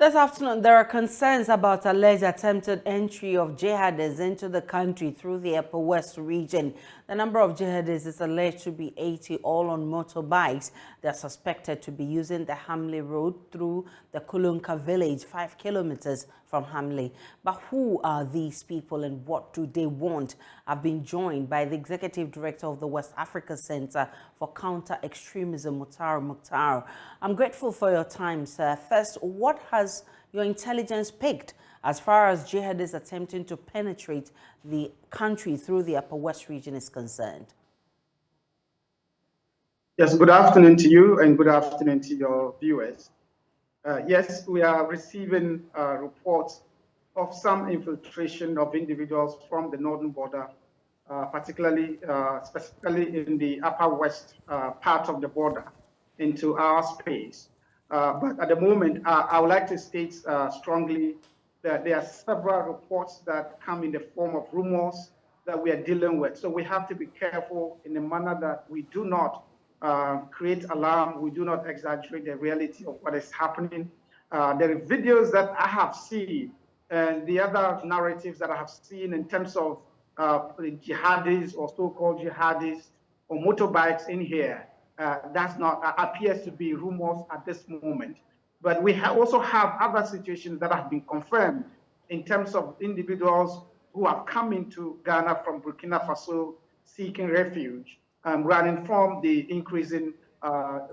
This afternoon, there are concerns about alleged attempted entry of jihadists into the country through the Upper West region. The number of jihadists is alleged to be 80, all on motorbikes. They are suspected to be using the Hamley Road through the Kulunka village, 5 kilometers from Hamley. But who are these people and what do they want? I've been joined by the Executive Director of the West Africa Center for Counter-Extremism, Mukhtar. I'm grateful for your time, sir. First, what has your intelligence picked as far as jihadists attempting to penetrate the country through the Upper West region is concerned? Yes, good afternoon to you and good afternoon to your viewers. Yes, we are receiving reports of some infiltration of individuals from the northern border, particularly, specifically in the Upper West part of the border into our space. But at the moment, I would like to state strongly that there are several reports that come in the form of rumors that we are dealing with. So we have to be careful in the manner that we do not create alarm, we do not exaggerate the reality of what is happening. There are videos that I have seen and the other narratives that I have seen in terms of jihadis or so-called jihadists or motorbikes in here. That's not appears to be rumors at this moment. But we also have other situations that have been confirmed in terms of individuals who have come into Ghana from Burkina Faso seeking refuge, running from the increasing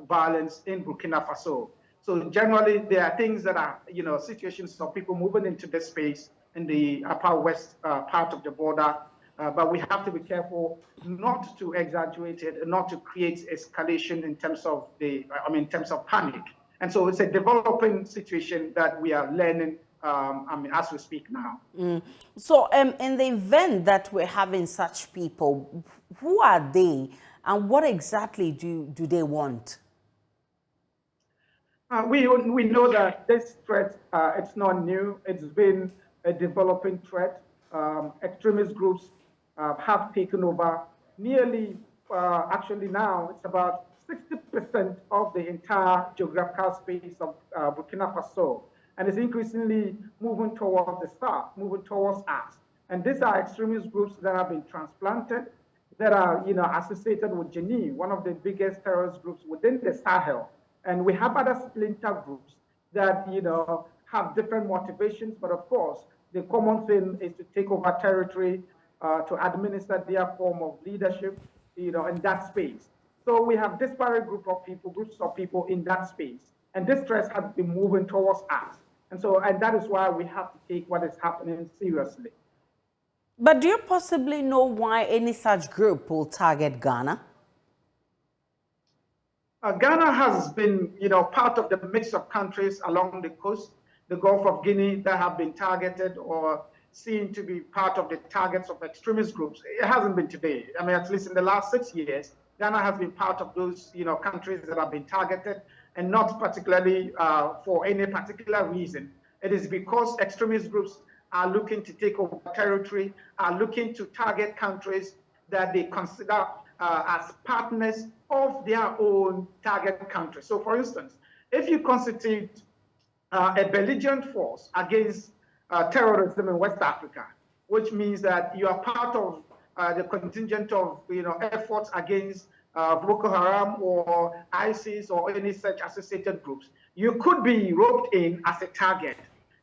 violence in Burkina Faso. So generally, there are things that are, situations of people moving into this space in the Upper West part of the border. But we have to be careful not to exaggerate it and not to create escalation in terms of in terms of panic. And so it's a developing situation that we are learning, as we speak now. So in the event that we're having such people, who are they and what exactly do they want? We know that this threat, it's not new. It's been a developing threat. Extremist groups have taken over nearly, actually now, it's about 60% of the entire geographical space of Burkina Faso. And it's increasingly moving towards the south, moving towards us. And these are extremist groups that have been transplanted, that are associated with Jini, one of the biggest terrorist groups within the Sahel. And we have other splinter groups that have different motivations, but of course, the common thing is to take over territory, to administer their form of leadership, in that space. So we have disparate groups of people in that space. And this threat has been moving towards us. And that is why we have to take what is happening seriously. But do you possibly know why any such group will target Ghana? Ghana has been, part of the mix of countries along the coast, the Gulf of Guinea, that have been targeted or seen to be part of the targets of extremist groups. It hasn't been today. At least in the last 6 years, Ghana has been part of those, countries that have been targeted, and not particularly for any particular reason. It is because extremist groups are looking to take over territory, are looking to target countries that they consider as partners of their own target country. So for instance, if you constitute a belligerent force against terrorism in West Africa, which means that you are part of the contingent of efforts against Boko Haram or ISIS or any such associated groups, you could be roped in as a target.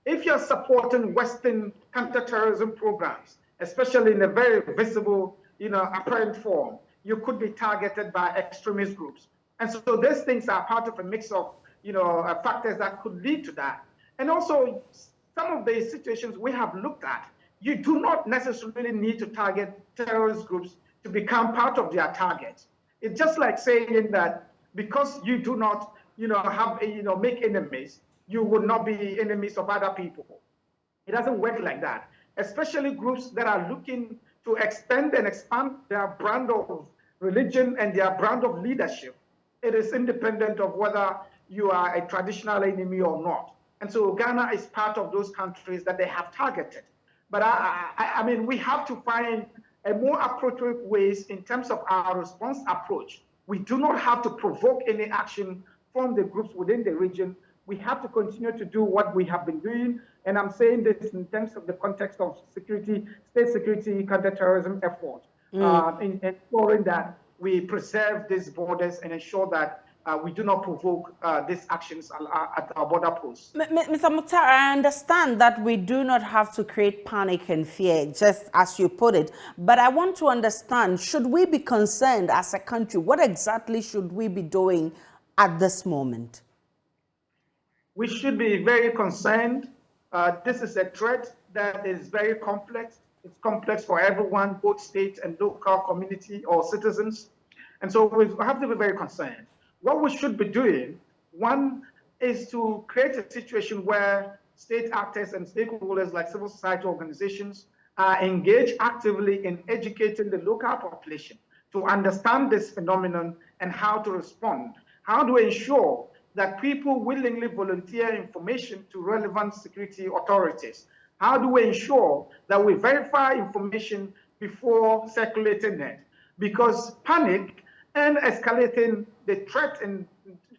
If you're supporting Western counterterrorism programs, especially in a very visible, apparent form, you could be targeted by extremist groups. And so these things are part of a mix of, factors that could lead to that. And also, some of the situations we have looked at, you do not necessarily need to target terrorist groups to become part of their targets. It's just like saying that because you do not, make enemies, you will not be enemies of other people. It doesn't work like that, especially groups that are looking to extend and expand their brand of religion and their brand of leadership. It is independent of whether you are a traditional enemy or not. And so Ghana is part of those countries that they have targeted. But we have to find a more appropriate ways in terms of our response approach. We do not have to provoke any action from the groups within the region, We have to continue to do what we have been doing. And I'm saying this in terms of the context of security, state security, counterterrorism effort, in ensuring that we preserve these borders and ensure that we do not provoke these actions at our border posts. Mr. Mukhtar, I understand that we do not have to create panic and fear, just as you put it. But I want to understand, should we be concerned as a country? What exactly should we be doing at this moment? We should be very concerned. This is a threat that is very complex. It's complex for everyone, both state and local community or citizens. And so we have to be very concerned. What we should be doing, one, is to create a situation where state actors and stakeholders like civil society organizations are engaged actively in educating the local population to understand this phenomenon and how to respond. How to ensure that people willingly volunteer information to relevant security authorities. How do we ensure that we verify information before circulating it? Because panic and escalating the threat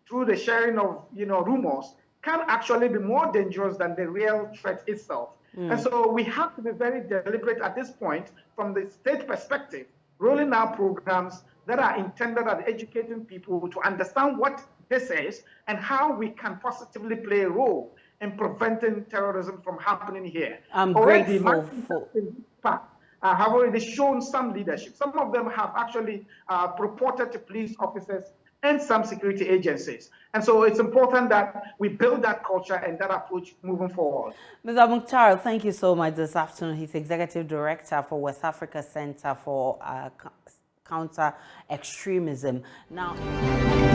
through the sharing of rumors can actually be more dangerous than the real threat itself. And so we have to be very deliberate at this point from the state perspective, rolling out programs that are intended at educating people to understand what this is and how we can positively play a role in preventing terrorism from happening here. I'm already grateful for... have already shown some leadership. Some of them have actually reported to police officers and some security agencies. And so it's important that we build that culture and that approach moving forward. Mr. Mukhtar, thank you so much this afternoon. He's Executive Director for West Africa Center for Counter Extremism. Now...